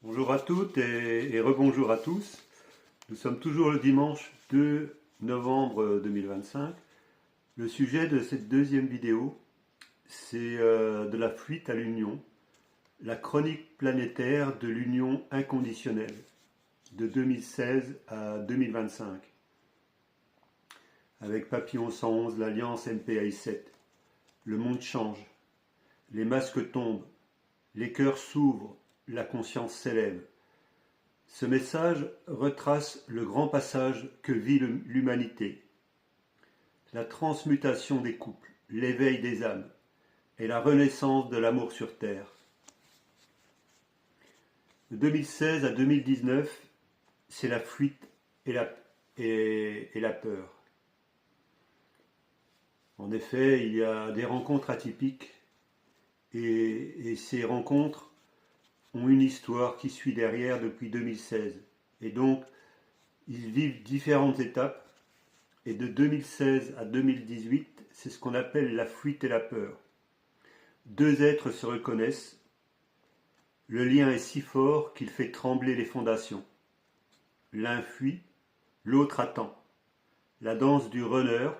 Bonjour à toutes et rebonjour à tous. Nous sommes toujours le dimanche 2 novembre 2025. Le sujet de cette deuxième vidéo, c'est de la fuite à l'union, la chronique planétaire de l'union inconditionnelle de 2016 à 2025. Avec Papillon 111, l'Alliance MPI 7. Le monde change, les masques tombent, les cœurs s'ouvrent, la conscience s'élève. Ce message retrace le grand passage que vit l'humanité. La transmutation des couples, l'éveil des âmes et la renaissance de l'amour sur Terre. De 2016 à 2019, c'est la fuite et la peur. En effet, il y a des rencontres atypiques et ces rencontres ont une histoire qui suit derrière depuis 2016. Et donc, ils vivent différentes étapes. Et de 2016 à 2018, c'est ce qu'on appelle la fuite et la peur. Deux êtres se reconnaissent. Le lien est si fort qu'il fait trembler les fondations. L'un fuit, l'autre attend. La danse du runner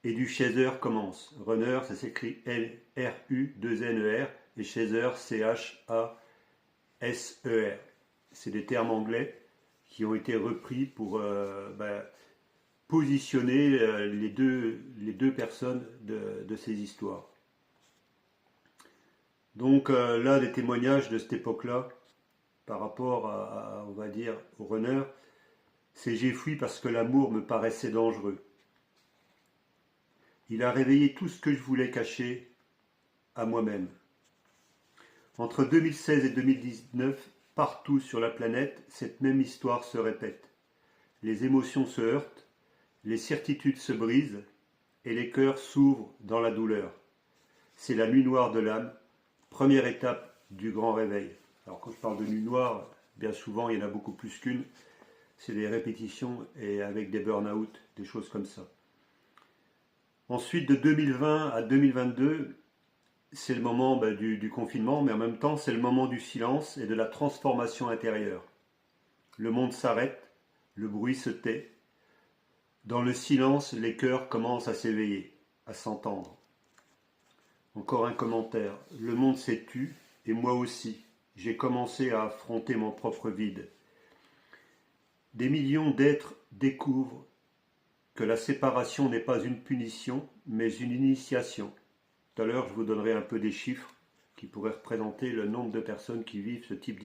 et du chaser commence. Runner, ça s'écrit L-R-U-2-N-E-R et chaser, C-H-A-S-E-R. C'est des termes anglais qui ont été repris pour positionner les deux personnes de ces histoires. Donc là, des témoignages de cette époque-là, par rapport on va dire, au runner, c'est « j'ai fui parce que l'amour me paraissait dangereux. Il a réveillé tout ce que je voulais cacher à moi-même. » Entre 2016 et 2019, partout sur la planète, cette même histoire se répète. Les émotions se heurtent, les certitudes se brisent et les cœurs s'ouvrent dans la douleur. C'est la nuit noire de l'âme, première étape du grand réveil. Alors quand je parle de nuit noire, bien souvent il y en a beaucoup plus qu'une. C'est des répétitions et avec des burn-out, des choses comme ça. Ensuite, de 2020 à 2022, c'est le moment du confinement, mais en même temps, c'est le moment du silence et de la transformation intérieure. Le monde s'arrête, le bruit se tait. Dans le silence, les cœurs commencent à s'éveiller, à s'entendre. Encore un commentaire. Le monde s'est tu, et moi aussi. J'ai commencé à affronter mon propre vide. Des millions d'êtres découvrent que la séparation n'est pas une punition, mais une initiation. Tout à l'heure, je vous donnerai un peu des chiffres qui pourraient représenter le nombre de personnes qui vivent ce type